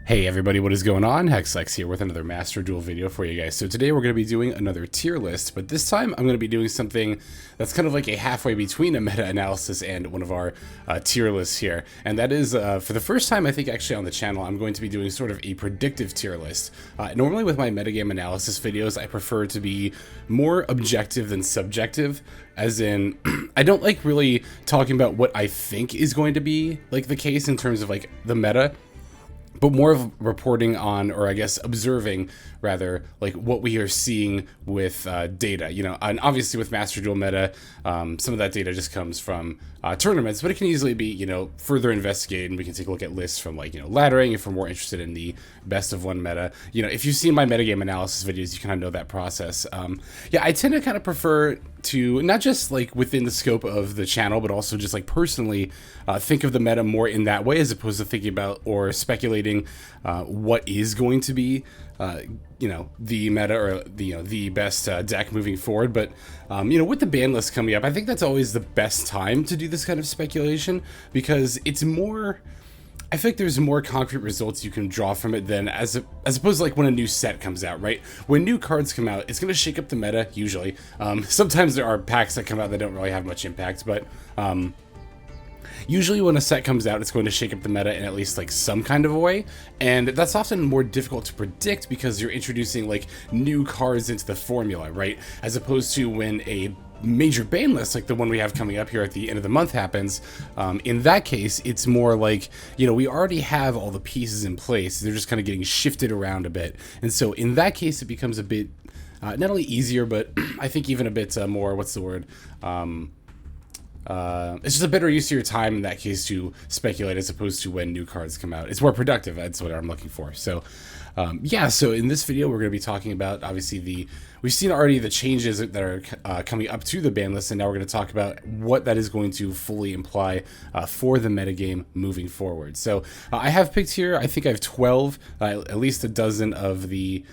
Hey everybody, what is going on? Hexlex here with another Master Duel video for you guys. So today we're going to be doing another tier list, but this time I'm going to be doing something that's kind of like a halfway between a meta-analysis and one of our tier lists here. And that is, for the first time I think actually on the channel, I'm going to be doing sort of a predictive tier list. Normally with my metagame analysis videos, I prefer to be more objective than subjective. As in, I don't like really talking about what I think is going to be like the case in terms of like the meta, but more of reporting on, or I guess observing rather, like what we are seeing with data, you know. And obviously with Master Duel Meta, some of that data just comes from tournaments, but it can easily be, you know, further investigated, and we can take a look at lists from, like, you know, laddering if we're more interested in the best of one meta. You know, if you've seen my metagame analysis videos, you kind of know that process. Yeah, I tend to kind of prefer to not just like within the scope of the channel, but also just like personally think of the meta more in that way, as opposed to thinking about or speculating what is going to be you know, the meta, or the, you know, the best deck moving forward. But you know, with the ban list coming up, I think that's always the best time to do this kind of speculation, because it's more, I feel like there's more concrete results you can draw from it than as opposed to like when a new set comes out, right? When new cards come out, it's going to shake up the meta, usually. Sometimes there are packs that come out that don't really have much impact, but usually when a set comes out, it's going to shake up the meta in at least like some kind of a way, and that's often more difficult to predict because you're introducing like new cards into the formula, right? As opposed to when a major ban list like the one we have coming up here at the end of the month happens. In that case, it's more like, you know, we already have all the pieces in place, they're just kind of getting shifted around a bit, and so in that case it becomes a bit not only easier, but I think even a bit more, what's the word, it's just a better use of your time in that case to speculate, as opposed to when new cards come out. It's more productive, that's what I'm looking for. So yeah, so in this video we're going to be talking about, obviously, we've seen already the changes that are coming up to the ban list, and now we're going to talk about what that is going to fully imply for the metagame moving forward. So I have picked here, I think I have 12, at least a dozen of the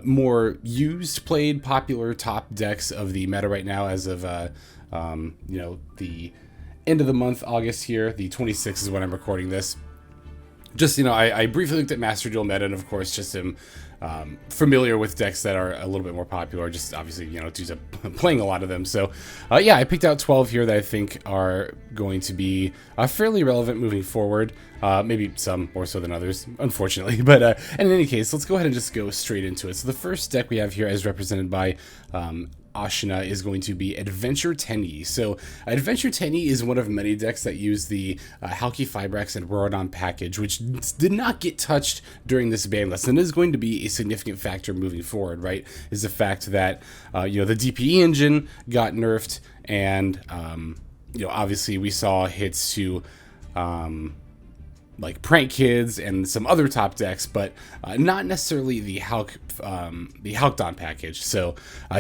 more used, played, popular top decks of the meta right now, as of you know, the end of the month, August here, the 26th is when I'm recording this. Just, you know, I briefly looked at Master Duel Meta, and of course just am familiar with decks that are a little bit more popular, just obviously, you know, due to playing a lot of them. So yeah, I picked out 12 here that I think are going to be fairly relevant moving forward. Maybe some more so than others, unfortunately. But and in any case, let's go ahead and just go straight into it. So the first deck we have here, as represented by Ashina, is going to be Adventure Tenyi. So Adventure Tenyi is one of many decks that use the Halki Fibrax and Rorodon package, which did not get touched during this ban list, and is going to be a significant factor moving forward, right? Is the fact that you know, the DPE engine got nerfed, and you know, obviously we saw hits to like Prank Kids and some other top decks, but not necessarily the Halkdon package. So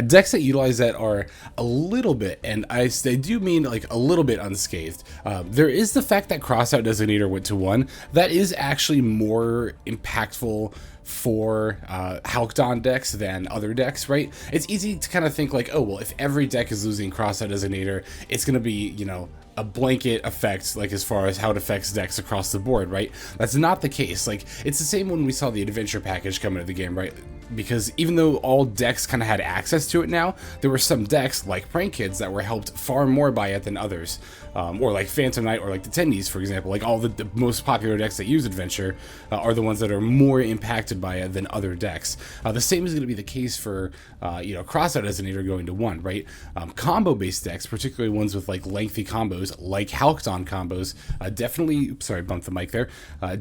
decks that utilize that are a little bit, and I do mean like a little bit, unscathed. There is the fact that Crossout Designator went to 1. That is actually more impactful for Halkdon decks than other decks, right? It's easy to kind of think like, oh, well, if every deck is losing Crossout Designator, it's going to be, you know, a blanket effect, like as far as how it affects decks across the board, right? That's not the case. Like, it's the same when we saw the adventure package come into the game, right? Because even though all decks kind of had access to it now, there were some decks like Prank Kids that were helped far more by it than others, or like Phantom Knight, or like the Tendies, for example. Like all the most popular decks that use adventure are the ones that are more impacted by it than other decks. The same is going to be the case for you know, Crossout Designator going to 1, right? Combo based decks, particularly ones with like lengthy combos like Halkdon combos, definitely, sorry, bumped the mic there,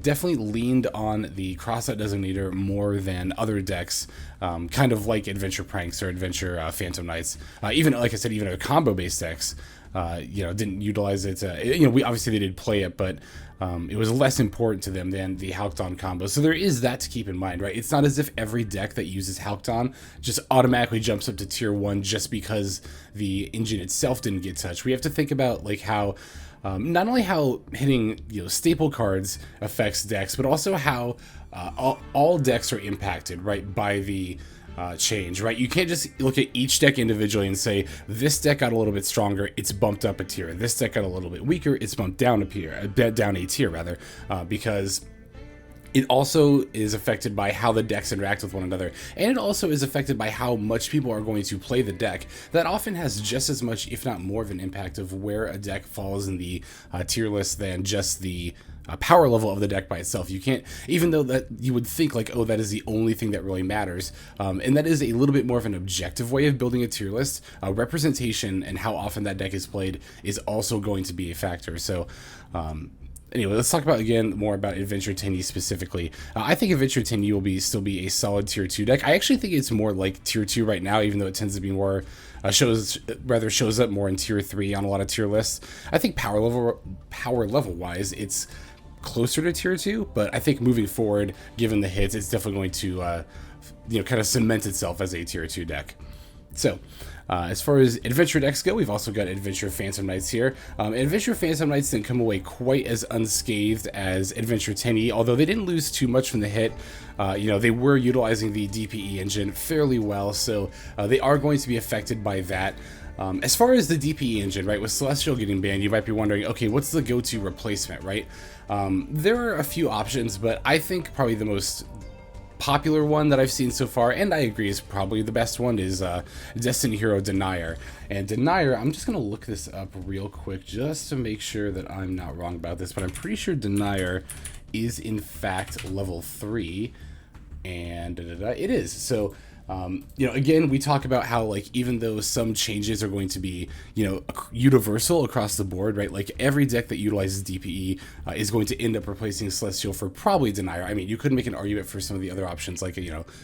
definitely leaned on the Crossout Designator more than other decks, kind of like Adventure Pranks or Adventure Phantom Knights. Even, like I said, even a combo based decks, you know, didn't utilize it. You know, we obviously they did play it, but it was less important to them than the Halkdon combo. So there is that to keep in mind, right? It's not as if every deck that uses Halkdon just automatically jumps up to tier 1 just because the engine itself didn't get touched. We have to think about like how not only how hitting, you know, staple cards affects decks, but also how all decks are impacted, right, by the change, right? You can't just look at each deck individually and say, this deck got a little bit stronger, it's bumped up a tier. This deck got a little bit weaker, it's bumped down a tier, rather, because It also is affected by how the decks interact with one another, and it also is affected by how much people are going to play the deck. That often has just as much, if not more, of an impact of where a deck falls in the tier list than just the power level of the deck by itself. You can't, even though that you would think like, oh, that is the only thing that really matters, and that is a little bit more of an objective way of building a tier list. Representation and how often that deck is played is also going to be a factor. So, anyway, let's talk about again more about Adventure 10E specifically. I think Adventure 10E will still be a solid tier 2 deck. I actually think it's more like tier 2 right now, even though it tends to be more shows up more in tier 3 on a lot of tier lists. I think power level wise, it's closer to tier 2, but I think moving forward, given the hits, it's definitely going to kind of cement itself as a tier 2 deck. So, as far as adventure decks go, we've also got Adventure Phantom Knights here. Adventure Phantom Knights didn't come away quite as unscathed as Adventure 10E, although they didn't lose too much from the hit. They were utilizing the DPE engine fairly well, so they are going to be affected by that. As far as the DPE engine, right, with Celestial getting banned, you might be wondering, okay, what's the go-to replacement, right? There are a few options, but I think probably the most popular one that I've seen so far, and I agree is probably the best one, is Destiny Hero Denier. And Denier, I'm just going to look this up real quick just to make sure that I'm not wrong about this, but I'm pretty sure Denier is in fact level 3, and it is. So again, we talk about how, like, even though some changes are going to be, universal across the board, right? Like, every deck that utilizes DPE is going to end up replacing Celestial for probably Denier. I mean, you could make an argument for some of the other options, like,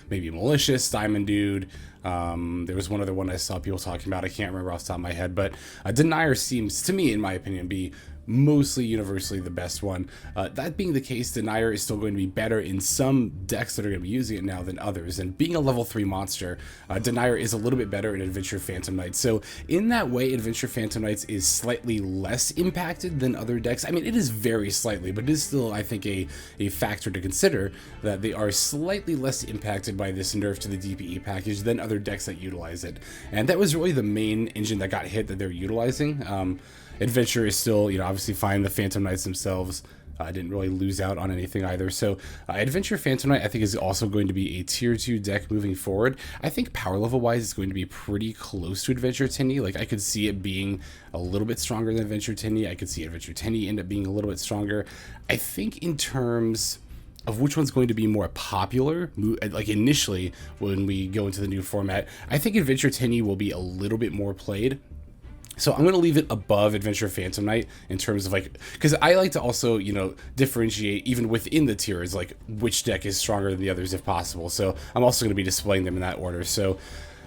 maybe Malicious, Diamond Dude. There was one other one I saw people talking about. I can't remember off the top of my head, but Denier seems, to me, in my opinion, be mostly universally the best one. That being the case, Denier is still going to be better in some decks that are going to be using it now than others, and being a level 3 monster, Denier is a little bit better in Adventure Phantom Knights. So in that way, Adventure Phantom Knights is slightly less impacted than other decks. I mean, it is very slightly, but it is still, I think, a factor to consider, that they are slightly less impacted by this nerf to the DPE package than other decks that utilize it. And that was really the main engine that got hit that they're utilizing. Adventure is still, obviously fine. The Phantom Knights themselves didn't really lose out on anything either. So Adventure Phantom Knight, I think, is also going to be a tier 2 deck moving forward. I think power level wise, it's going to be pretty close to Adventure 10E. Like, I could see it being a little bit stronger than Adventure 10E. I could see Adventure 10E end up being a little bit stronger. I think in terms of which one's going to be more popular, like initially when we go into the new format, I think Adventure 10E will be a little bit more played. So I'm going to leave it above Adventure Phantom Knight in terms of, like, because I like to also, differentiate even within the tiers, like, which deck is stronger than the others if possible. So I'm also going to be displaying them in that order. So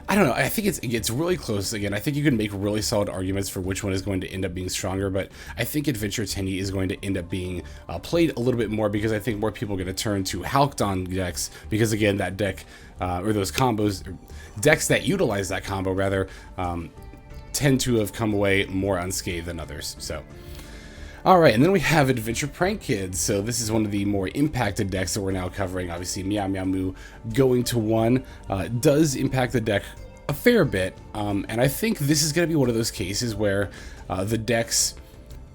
I don't know. I think it gets really close. Again, I think you can make really solid arguments for which one is going to end up being stronger, but I think Adventure 10E is going to end up being played a little bit more, because I think more people are going to turn to Halcyon decks, because again, that deck, or those combos, or decks that utilize that combo rather, tend to have come away more unscathed than others. So, alright, and then we have Adventure Prank Kids. So this is one of the more impacted decks that we're now covering. Obviously, Meow Meow Moo going to 1 does impact the deck a fair bit, and I think this is going to be one of those cases where the deck's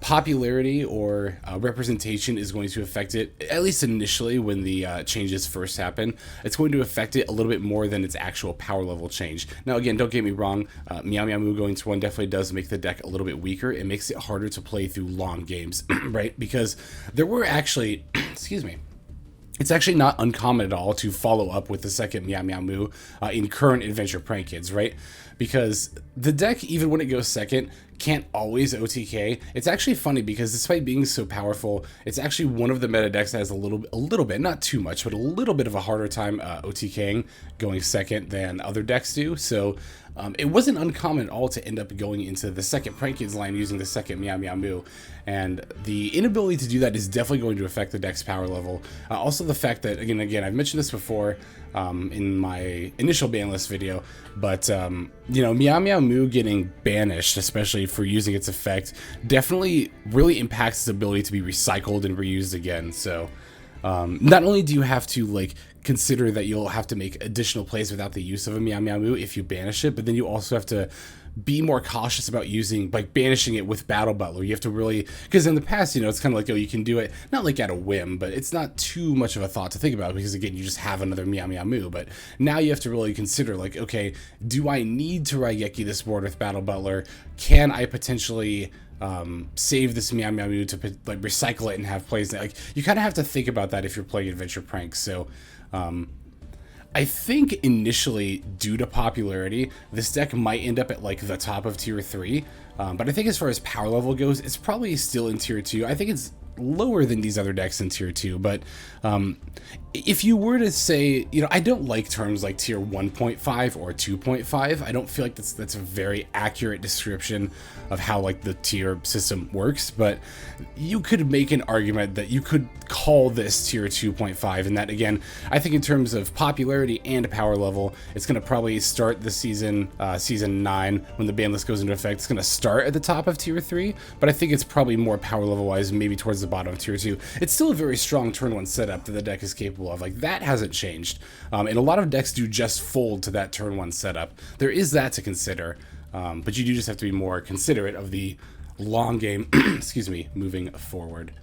popularity or representation is going to affect it, at least initially when the changes first happen. It's going to affect it a little bit more than its actual power level change. Now again, don't get me wrong, Meow Meow Moo going to 1 definitely does make the deck a little bit weaker. It makes it harder to play through long games, right? Because there were actually, excuse me, it's actually not uncommon at all to follow up with the second Meow Meow Moo in current Adventure Prank Kids, right? Because the deck, even when it goes second, can't always OTK. It's actually funny because despite being so powerful, it's actually one of the meta decks that has a little bit, not too much, but a little bit of a harder time OTKing going second than other decks do. So it wasn't uncommon at all to end up going into the second Prank Kids line using the second Meow Meow Moo. And the inability to do that is definitely going to affect the deck's power level. Also the fact that, again, I've mentioned this before in my initial ban list video, but Meow Meow Moo getting banished, especially for using its effect, definitely really impacts its ability to be recycled and reused again. So not only do you have to consider that you'll have to make additional plays without the use of a Meow Meow Moo if you banish it, but then you also have to be more cautious about using, like, banishing it with Battle Butler. You have to really, because in the past, it's kind of like, oh, you can do it, not like at a whim, but it's not too much of a thought to think about, because again, you just have another Meow Meow Moo. But now you have to really consider, like, okay, do I need to Raigeki this board with Battle Butler? Can I potentially save this Meow Meow Moo to, like, recycle it and have plays? Like, you kind of have to think about that if you're playing Adventure Pranks. So I think initially, due to popularity, this deck might end up at, like, the top of tier 3, but I think as far as power level goes, it's probably still in tier 2. I think it's lower than these other decks in tier 2, but if you were to say, I don't like terms like tier 1.5 or 2.5. I don't feel like that's a very accurate description of how, like, the tier system works, but you could make an argument that you could call this tier 2.5, and that, again, I think in terms of popularity and power level, it's going to probably start the season 9 when the ban list goes into effect. It's going to start at the top of tier 3, but I think it's probably more power level wise, maybe towards the bottom of tier 2. It's still a very strong turn 1 setup that the deck is capable of. Like, that hasn't changed, and a lot of decks do just fold to that turn 1 setup. There is that to consider, but you do just have to be more considerate of the long game excuse me, moving forward.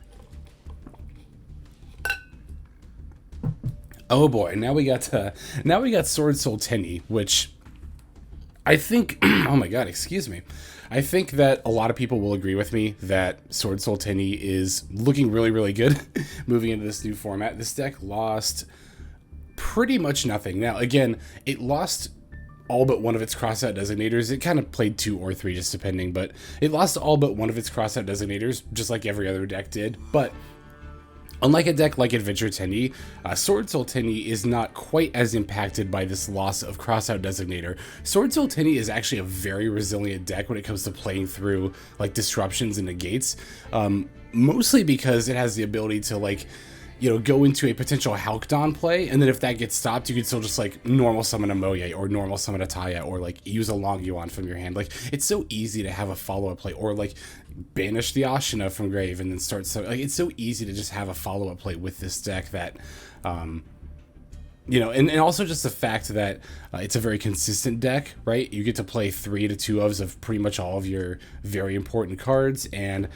Oh boy, now we got Sword Soul Tenny, which I think oh my god, excuse me. I think that a lot of people will agree with me that Sword Soul Tenny is looking really, really good moving into this new format. This deck lost pretty much nothing. Now, again, it lost all but one of its crossout designators. It kind of played 2 or 3, just depending, but it lost all but one of its crossout designators, just like every other deck did. But unlike a deck like Adventure Tenny, Sword Soul Tenny is not quite as impacted by this loss of crossout designator. Sword Soul Tenny is actually a very resilient deck when it comes to playing through, like, disruptions and negates, mostly because it has the ability to, like, go into a potential Halcdon play, and then if that gets stopped, you can still just, like, normal summon a Moye or normal summon a Taya, or, like, use a Long Yuan from your hand. Like, it's so easy to have a follow-up play, or, like, banish the Ashina from grave and then start. So, like, it's so easy to just have a follow-up play with this deck that, and also just the fact that it's a very consistent deck, right? You get to play 3 to 2 ofs of pretty much all of your very important cards, and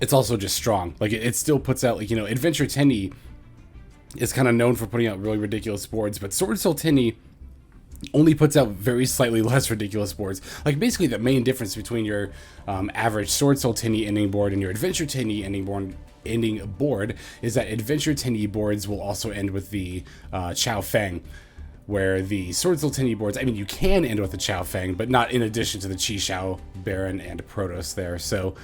it's also just strong. Like, it still puts out, like, Adventure Tenny is kind of known for putting out really ridiculous boards, but Sword Soul Tenny only puts out very slightly less ridiculous boards. Like, basically the main difference between your average Sword Soul Tenny ending board and your Adventure Tenny ending board is that Adventure Tenny boards will also end with the Chao Feng, where the Sword Soul Tenny boards, I mean, you can end with the Chao Feng, but not in addition to the Chi Shao, Baron, and Protoss there. So,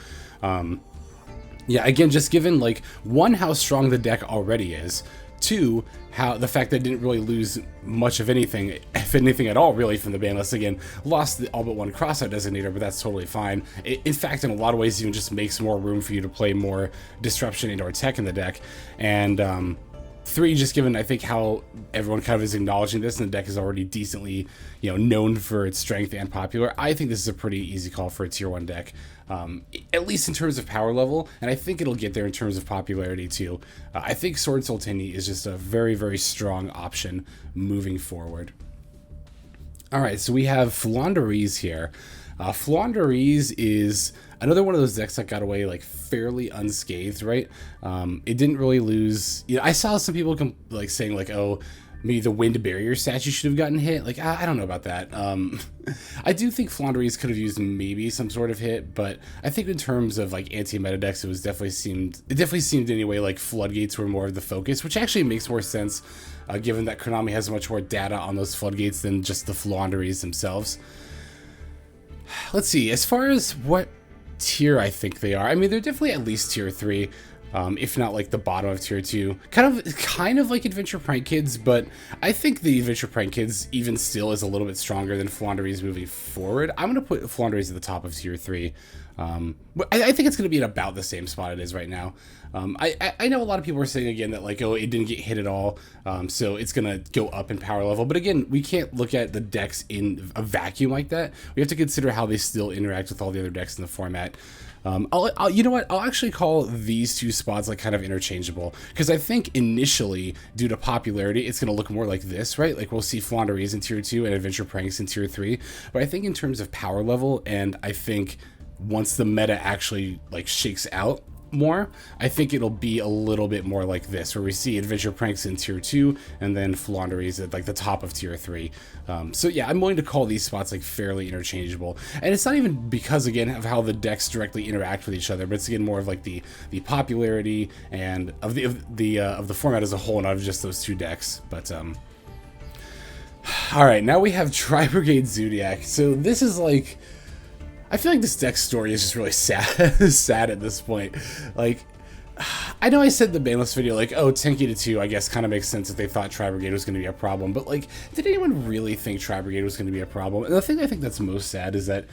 yeah, again, just given, like, 1, how strong the deck already is, 2, how the fact that it didn't really lose much of anything, if anything at all, really, from the ban list. Again, lost all but 1 crossout designator, but that's totally fine. In fact, in a lot of ways, even just makes more room for you to play more disruption and/or tech in the deck. And 3, just given, I think, how everyone kind of is acknowledging this, and the deck is already decently, known for its strength and popular. I think this is a pretty easy call for a tier 1 deck, at least in terms of power level, and I think it'll get there in terms of popularity too. I think Sword Soul Tenny is just a very, very strong option moving forward. All right, so we have Flanderies here. Flanderies is another one of those decks that got away, like, fairly unscathed, right? It didn't really lose. I saw some people saying, like, oh, maybe the wind barrier statue should have gotten hit. Like, I don't know about that. I do think Flanderies could have used maybe some sort of hit, but I think in terms of, like, anti-meta decks, it definitely seemed anyway like Floodgates were more of the focus, which actually makes more sense, given that Konami has much more data on those Floodgates than just the Flanderies themselves. Let's see, as far as what tier I think they are, I mean, they're definitely at least tier 3, if not, like, the bottom of tier 2. Kind of like Adventure Prank Kids, but I think the Adventure Prank Kids even still is a little bit stronger than Flanderies moving forward. I'm going to put Flanderies at the top of tier 3. But I think it's going to be at about the same spot it is right now. I know a lot of people are saying, again, that, like, oh, it didn't get hit at all, so it's going to go up in power level. But again, we can't look at the decks in a vacuum like that. We have to consider how they still interact with all the other decks in the format. You know what? I'll actually call these two spots like kind of interchangeable, because I think initially, due to popularity, it's going to look more like this, right? Like we'll see Flaunderies in tier 2 and Adventure Pranks in tier 3. But I think in terms of power level, and I think once the meta actually like shakes out more, I think it'll be a little bit more like this, where we see Adventure Pranks in tier 2 and then Flaunderies at like the top of tier 3. So yeah, I'm willing to call these spots like fairly interchangeable, and it's not even because again of how the decks directly interact with each other, but it's again more of like the popularity and of the format as a whole, not of just those two decks. But all right, now we have Brigade Zodiac. So this is like, I feel like this deck's story is just really sad, sad at this point. Like, I know I said in the banlist video, like, oh, Tenki to 2, I guess, kind of makes sense if they thought Brigade was going to be a problem. But, like, did anyone really think Brigade was going to be a problem? And the thing I think that's most sad is that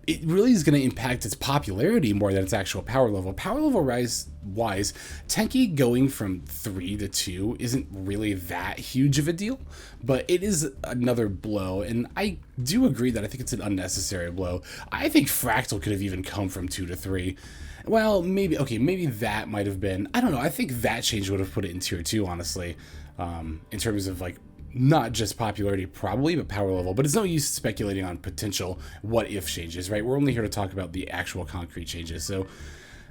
it really is going to impact its popularity more than its actual power level. Power level wise, Tenki going from 3 to 2 isn't really that huge of a deal, but it is another blow, and I do agree that I think it's an unnecessary blow. I think Fractal could have even come from 2 to 3. Well, maybe, okay, maybe that might have been, I don't know, I think that change would have put it in tier 2, honestly, in terms of, like, not just popularity probably, but power level. But it's no use speculating on potential what-if changes, right? We're only here to talk about the actual concrete changes. So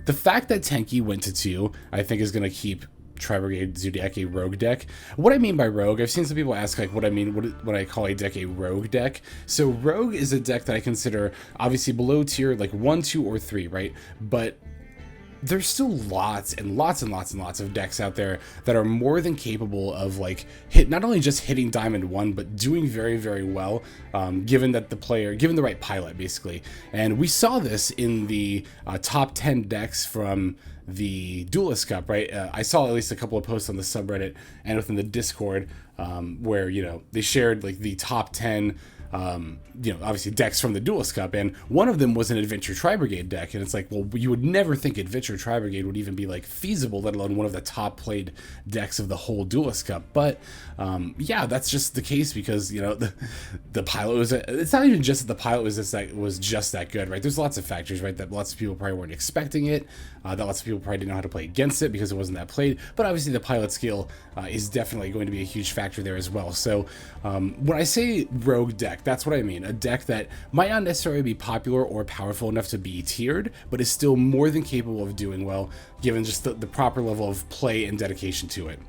the fact that Tenki went to 2, I think is going to keep Brigade Zodiac a rogue deck. What I mean by rogue, I've seen some people ask like what I mean, what I call a deck a rogue deck. So rogue is a deck that I consider obviously below tier like 1, 2, or 3, right? But there's still lots and lots and lots and lots of decks out there that are more than capable of like not only just hitting Diamond 1, but doing very, very well, given the right pilot, basically. And we saw this in the top 10 decks from the Duelist Cup, right? I saw at least a couple of posts on the subreddit and within the Discord where, you know, they shared like the top 10 you know, obviously decks from the Duelist Cup, and one of them was an Adventure Tri-Brigade deck, and it's like, well, you would never think Adventure Tri-Brigade would even be like feasible, let alone one of the top played decks of the whole Duelist Cup. But yeah, that's just the case because, you know, the pilot was, it's not even just that the pilot was just that good, right? There's lots of factors, right? That lots of people probably weren't expecting it, that lots of people probably didn't know how to play against it because it wasn't that played, but obviously the pilot skill is definitely going to be a huge factor there as well. So when I say rogue deck, that's what I mean. A deck that might not necessarily be popular or powerful enough to be tiered, but is still more than capable of doing well, given just the proper level of play and dedication to it.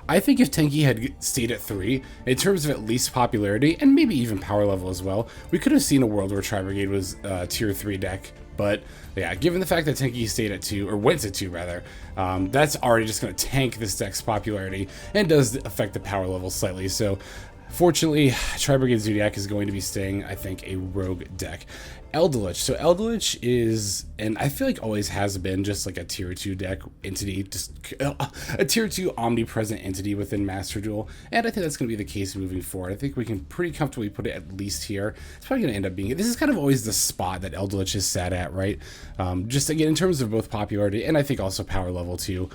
I think if Tenki had stayed at 3, in terms of at least popularity, and maybe even power level as well, we could have seen a world where Tri-Brigade was a tier 3 deck. But yeah, given the fact that Tenki stayed at 2, or went to 2 rather, that's already just going to tank this deck's popularity and does affect the power level slightly. So fortunately, Brigade Zodiac is going to be staying, I think, a rogue deck. Eldritch. So Eldritch is, and I feel like always has been, just like a tier 2 deck entity, just a tier 2 omnipresent entity within Master Duel, and I think that's going to be the case moving forward. I think we can pretty comfortably put it at least here. It's probably going to end up being, this is kind of always the spot that Eldritch is sat at, right? Just again, in terms of both popularity and I think also power level too.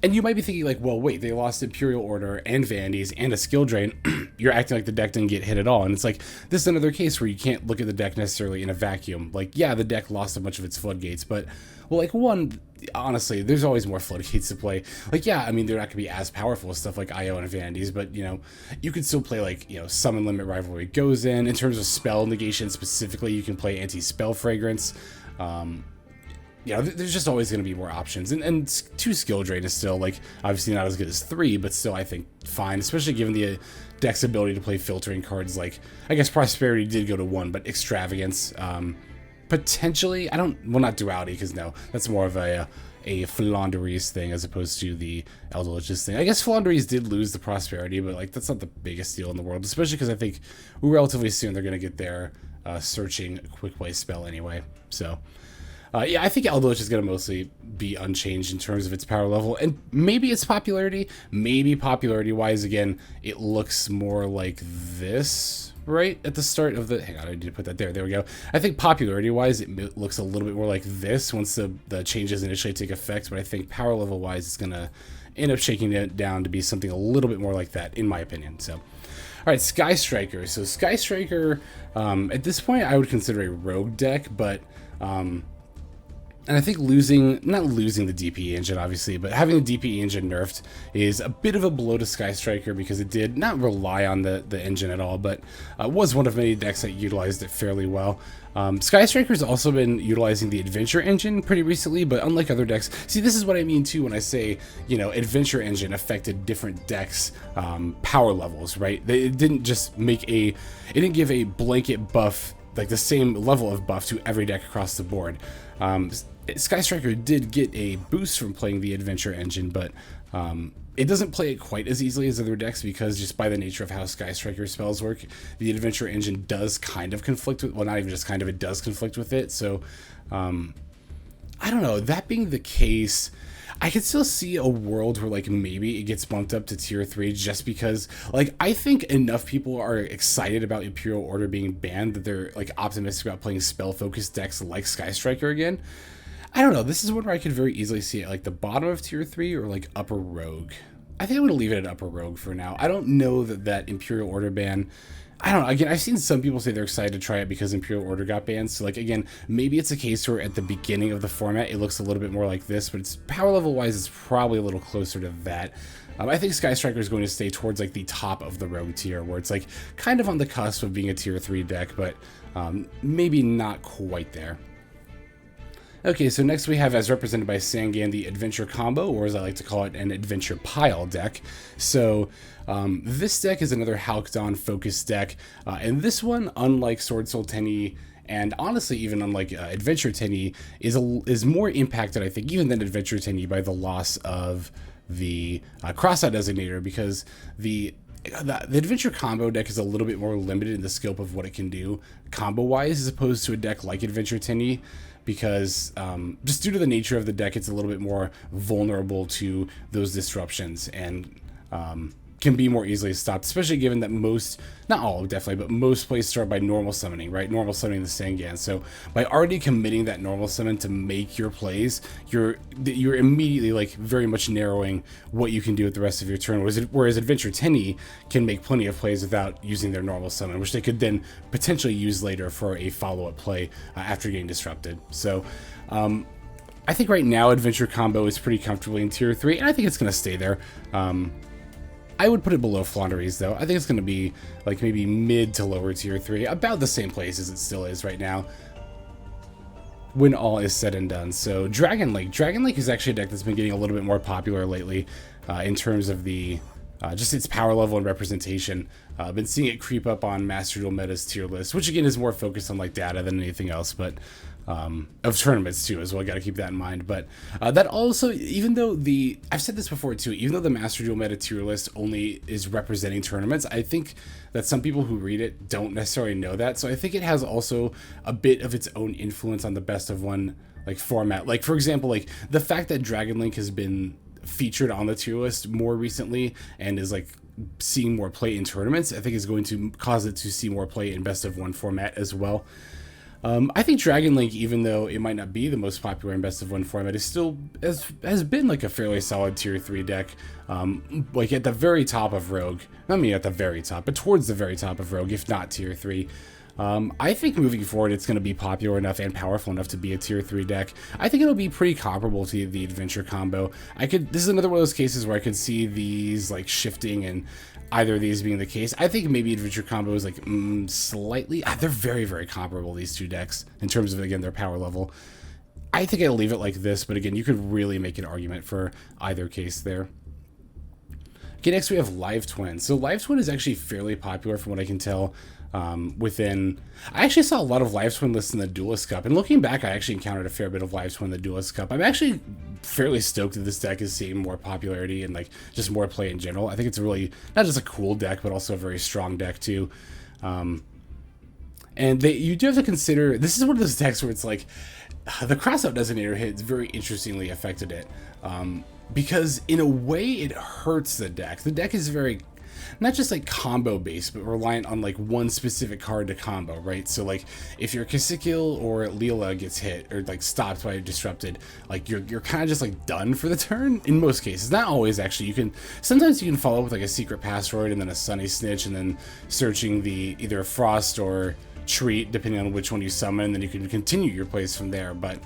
And you might be thinking like, well, wait, they lost Imperial Order and Vandy's and a skill drain. You're acting like the deck didn't get hit at all. And it's like, this is another case where you can't look at the deck necessarily in a vacuum. Like, yeah, the deck lost a bunch of its floodgates, but, well, like, one, honestly, there's always more floodgates to play. Like, yeah, I mean, they're not going to be as powerful as stuff like IO and Vandy's, but, you know, you could still play, like, you know, Summon Limit Rivalry goes in. In terms of spell negation specifically, you can play Anti-Spell Fragrance. You know, there's just always going to be more options. And 2 skill drain is still, like, obviously not as good as 3, but still, I think, fine, especially given the deck's ability to play filtering cards like, I guess Prosperity did go to 1, but Extravagance, potentially, well, not Duality, because no, that's more of a Flaunderies thing as opposed to the Eldritch's thing. I guess Flaunderies did lose the Prosperity, but, like, that's not the biggest deal in the world, especially because I think relatively soon they're going to get their searching quick play spell anyway, so... yeah, I think Eldritch is going to mostly be unchanged in terms of its power level, and maybe its popularity. Maybe popularity-wise, again, it looks more like this, right? At the start of the... Hang on, I need to put that there. There we go. I think popularity-wise, it looks a little bit more like this once the changes initially take effect, but I think power level-wise, it's going to end up shaking it down to be something a little bit more like that, in my opinion. So, right, Sky Striker. So Sky Striker, at this point, I would consider a rogue deck, but and I think not losing the DPE engine, obviously, but having the DPE engine nerfed is a bit of a blow to Sky Striker because it did not rely on the engine at all, but was one of many decks that utilized it fairly well. Sky Striker's also been utilizing the Adventure engine pretty recently, but unlike other decks, see, this is what I mean too when I say, you know, Adventure engine affected different decks' power levels, right? It didn't just it didn't give a blanket buff, like the same level of buff to every deck across the board. Sky Striker did get a boost from playing the Adventure engine, but it doesn't play it quite as easily as other decks because just by the nature of how Sky Striker spells work, the Adventure engine does kind of conflict with, well, not even just kind of, it does conflict with it. So I don't know. That being the case, I could still see a world where, like, maybe it gets bumped up to tier 3 just because, like, I think enough people are excited about Imperial Order being banned that they're, like, optimistic about playing spell-focused decks like Sky Striker again. I don't know. This is one where I could very easily see it, like, the bottom of tier 3 or, like, upper rogue. I think I'm going to leave it at upper rogue for now. I don't know that Imperial Order ban... I don't know. Again, I've seen some people say they're excited to try it because Imperial Order got banned. So, like, again, maybe it's a case where at the beginning of the format, it looks a little bit more like this, but it's power level wise, it's probably a little closer to that. I think Sky Striker is going to stay towards, like, the top of the rogue tier, where it's, like, kind of on the cusp of being a tier 3 deck, but maybe not quite there. Okay, so next we have, as represented by Sangan, the Adventure Combo, or as I like to call it, an Adventure Pile deck. So this deck is another Halcyon focused deck, and this one, unlike Sword Soul Tenny, and honestly even unlike Adventure Tenny, is more impacted, I think, even than Adventure Tenny by the loss of the Crossout Designator, because the Adventure Combo deck is a little bit more limited in the scope of what it can do combo-wise as opposed to a deck like Adventure Tenny, because just due to the nature of the deck, it's a little bit more vulnerable to those disruptions and can be more easily stopped, especially given that most, not all definitely, but most plays start by normal summoning, right? Normal summoning the Sangan. So by already committing that normal summon to make your plays, you're immediately, like, very much narrowing what you can do with the rest of your turn. Whereas Adventure Tenny can make plenty of plays without using their normal summon, which they could then potentially use later for a follow-up play after getting disrupted. So I think right now Adventure Combo is pretty comfortably in tier 3, and I think it's going to stay there. I would put it below Flaunderies, though. I think it's going to be, like, maybe mid to lower tier 3, about the same place as it still is right now, when all is said and done. So Dragon Lake. Dragon Lake is actually a deck that's been getting a little bit more popular lately in terms of the just its power level and representation. I've been seeing it creep up on Master Duel Meta's tier list, which again is more focused on, like, data than anything else, but of tournaments too as well. Got to keep that in mind. But that also, even though I've said this before too, even though the Master Duel Meta tier list only is representing tournaments, I think that some people who read it don't necessarily know that. So I think it has also a bit of its own influence on the best of one, like, format. Like, for example, like the fact that Dragon Link has been featured on the tier list more recently and is, like, seeing more play in tournaments, I think is going to cause it to see more play in best of one format as well. I think Dragon Link, even though it might not be the most popular in best of one format, is still has been, like, a fairly solid tier 3 deck, like at the very top of Rogue. I mean at the very top, but towards the very top of Rogue, if not tier 3. I think moving forward, it's going to be popular enough and powerful enough to be a tier 3 deck. I think it'll be pretty comparable to the Adventure Combo. This is another one of those cases where I could see these, like, shifting and either of these being the case. I think maybe Adventure Combo is, like, slightly... they're very, very comparable, these two decks, in terms of, again, their power level. I think I'll leave it like this, but again, you could really make an argument for either case there. Okay, next we have Live Twin. So Live Twin is actually fairly popular from what I can tell. I actually saw a lot of Live Twin lists in the Duelist Cup, and looking back, I actually encountered a fair bit of Live Twin in the Duelist Cup. I'm actually fairly stoked that this deck is seeing more popularity and, like, just more play in general. I think it's really not just a cool deck, but also a very strong deck too. And you do have to consider, this is one of those decks where it's like the Crossout Designator hit very interestingly affected it, because in a way it hurts the deck. The deck is very not just like combo based, but reliant on like one specific card to combo, right? So like if your Caciquel or Leela gets hit or like stopped by disrupted, like you're kind of just like done for the turn in most cases. Not always, actually. Sometimes you can follow up with like a secret password and then a Sunny Snitch and then searching the either Frost or Treat, depending on which one you summon, and then you can continue your plays from there. But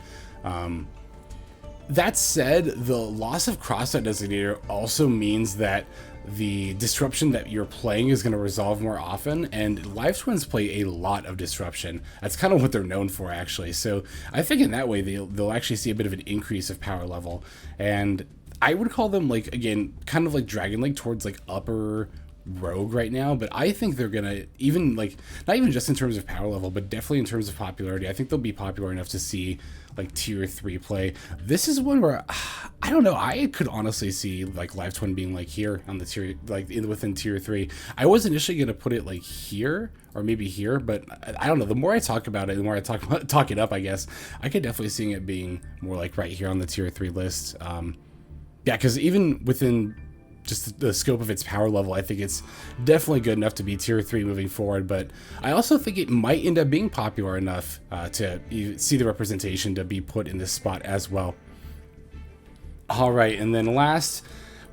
that said, the loss of Cross-Out Designator also means that the disruption that you're playing is going to resolve more often, and Live Twins play a lot of disruption. That's kind of what they're known for, actually. So I think in that way they'll actually see a bit of an increase of power level, and I would call them, like, again, kind of like Dragon Link towards like upper Rogue right now, but I think they're gonna, even like, not even just in terms of power level, but definitely in terms of popularity, I think they'll be popular enough to see like tier 3 play. This is one where I don't know, I could honestly see like Live Twin being like here on the tier, like within tier 3. I was initially gonna put it like here or maybe here, but I don't know, the more I talk about it, the more I talk it up, I guess I could definitely see it being more like right here on the tier 3 list. Yeah, because even within just the scope of its power level, I think it's definitely good enough to be tier 3 moving forward, but I also think it might end up being popular enough to see the representation to be put in this spot as well. Alright, and then last,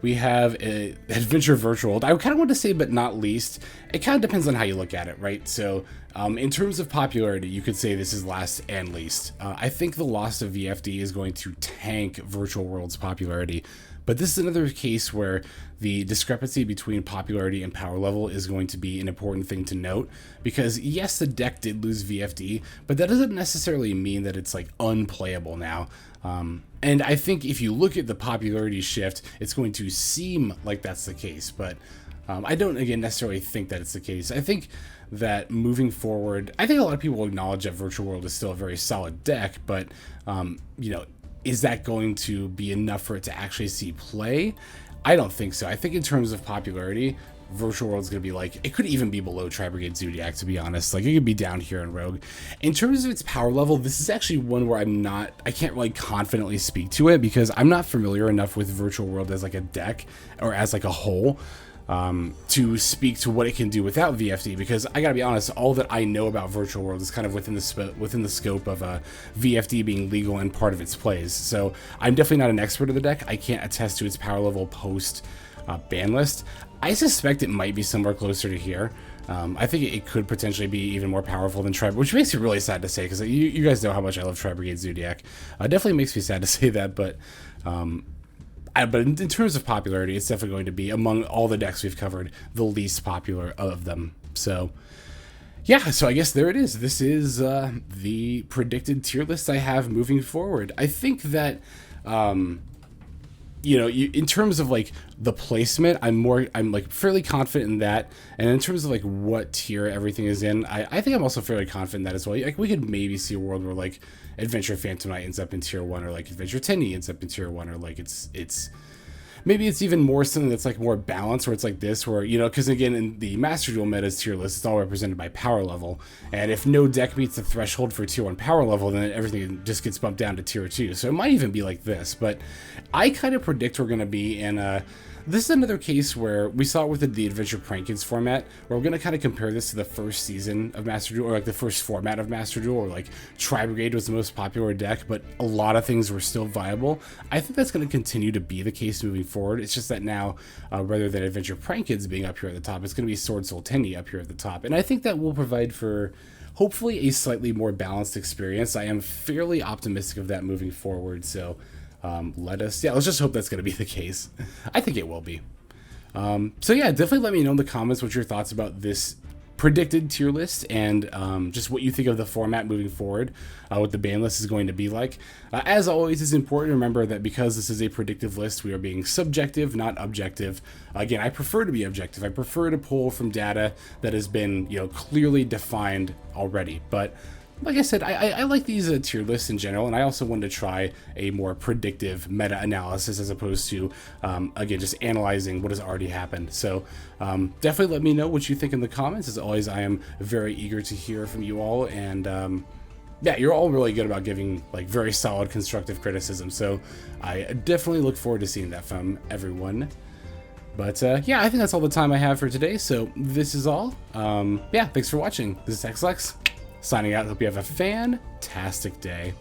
we have Adventure Virtual World. I kind of want to say, but not least, it kind of depends on how you look at it, right? So, in terms of popularity, you could say this is last and least. I think the loss of VFD is going to tank Virtual World's popularity. But this is another case where the discrepancy between popularity and power level is going to be an important thing to note, because yes, the deck did lose VFD, but that doesn't necessarily mean that it's like unplayable now. And I think if you look at the popularity shift, it's going to seem like that's the case, but I don't, again, necessarily think that it's the case. I think that moving forward, I think a lot of people will acknowledge that Virtual World is still a very solid deck, but, you know, is that going to be enough for it to actually see play? I don't think so. I think in terms of popularity, Virtual World is going to be like, it could even be below Brigade Zodiac, to be honest. Like, it could be down here in Rogue. In terms of its power level, this is actually one where I can't really confidently speak to it, because I'm not familiar enough with Virtual World as like a deck or as like a whole to speak to what it can do without VFD, because I gotta be honest, all that I know about Virtual World is kind of within the scope of VFD being legal and part of its plays. So I'm definitely not an expert of the deck. I can't attest to its power level post ban list. I suspect it might be somewhere closer to here. I think it could potentially be even more powerful than Tri, which makes me really sad to say, because you guys know how much I love Brigade Zodiac. Definitely makes me sad to say that, but in terms of popularity, it's definitely going to be, among all the decks we've covered, the least popular of them. So, yeah, so I guess there it is. This is the predicted tier list I have moving forward. I think that, you know, in terms of like the placement, I'm like fairly confident in that. And in terms of like what tier everything is in, I think I'm also fairly confident in that as well. Like, we could maybe see a world where like Adventure Phantom Knight ends up in tier 1, or like Adventure Tenny ends up in tier 1, or like it's maybe it's even more something that's like more balanced, where it's like this, where, you know, because again, in the Master Duel Meta's tier list, it's all represented by power level, and if no deck meets the threshold for tier 1 power level, then everything just gets bumped down to tier 2. So it might even be like this, but I kind of predict we're going to be in this is another case where we saw it with the Adventure Prank Kids format, where we're going to kind of compare this to the first season of Master Duel, or like the first format of Master Duel, or like Brigade was the most popular deck, but a lot of things were still viable. I think that's going to continue to be the case moving forward. It's just that now, rather than Adventure Prank Kids being up here at the top, it's going to be Sword Soul Tenny up here at the top. And I think that will provide for hopefully a slightly more balanced experience. I am fairly optimistic of that moving forward, so let's just hope that's going to be the case. I think it will be. So yeah, definitely let me know in the comments what your thoughts about this predicted tier list, and just what you think of the format moving forward, what the ban list is going to be like. As always, it's important to remember that because this is a predictive list, we are being subjective, not objective. Again, I prefer to be objective. I prefer to pull from data that has been, you know, clearly defined already, but like I said, I like these tier lists in general, and I also wanted to try a more predictive meta-analysis as opposed to, again, just analyzing what has already happened. So definitely let me know what you think in the comments. As always, I am very eager to hear from you all, and yeah, you're all really good about giving like very solid constructive criticism, so I definitely look forward to seeing that from everyone. But yeah, I think that's all the time I have for today. So this is all. Yeah, thanks for watching. This is XLex signing out. Hope you have a fantastic day.